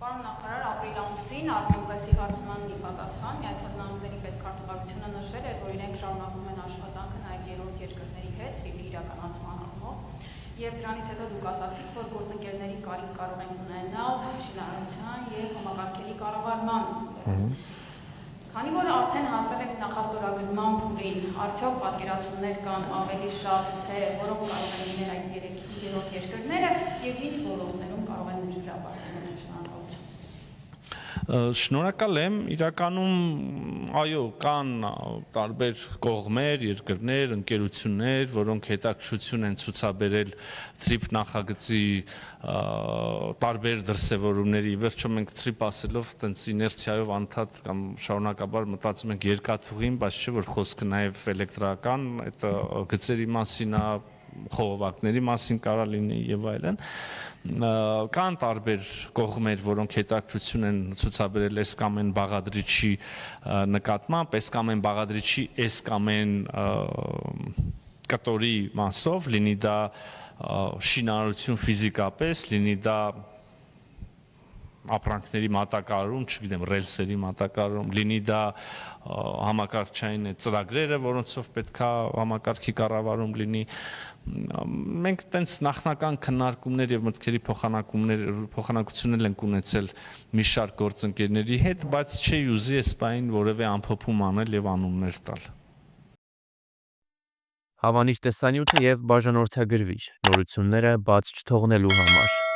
Պարոն նախարար, ապրիլ ամսին Armenpress-ի հարցմանն ի պատասխան Միացյալ Նահանգների պետքարտուղարությունը նշել էր, որ իրենք շարունակում են աշխատանքը նաև երրորդ երկրների հետ թիվի իրականացման առումով, եւ դրանից հետո դուք ասացիք, որ գործընկերների կարիք կարող են ունենալ շինարարության եւ համակարգերի կառավարման։ Քանի որ արդեն հասել եք նախաստորագրման փուլին, արդյոք պատկերացումներ կան ավելի շատ, թե որոնք կարող են լինել այդ երրորդ երկրները եւ ինչ ոլորտներում կարող են ներգրավվել շնորհակալություն։ Շնորհակալ եմ, իրականում այո, կան տարբեր կողմեր, երկրներ, ընկերություններ, որոնք հետաքրքրություն են ցուցաբերել TRIP նախագծի տարբեր դրսևորումների, վերջում մենք TRIP ասելով տենց իներցիայով անդադ կամ շարունակաբար մտածում ենք երկաթուղին, բայց չէ որ խոսքը նաև էլեկտրական, այդ գծերի մասին է, խողովակների մասին կարա լինի եւ այլն, կան տարբեր կողմեր, որոնք հետաքրքրություն են ցուցաբերել այս կամ այն բաղադրիչի նկատմամբ, այս կամ այն բաղադրիչի այս կամ այն կտորի մասով, լինի դա շինարարություն ֆիզիկապես, լինի դա ապրանքների մատակարարում, չգիտեմ, ռելսերի մատակարարում, լինի դա համակարգչային ծրագրերը, որոնցով պետքա համակարգի կառավարում լինի։ Մենք տենց նախնական քննարկումներ եւ մտքերի փոխանակություններ ենք ունեցել մի շարք գործընկերների հետ, բայց չի ուզի այս բանին որևէ ամփոփում անել եւ անուններ տալ։ Հավանիր տեսանյութը եւ բաժանորդագրվիր նորությունները բաց չթողնելու համար։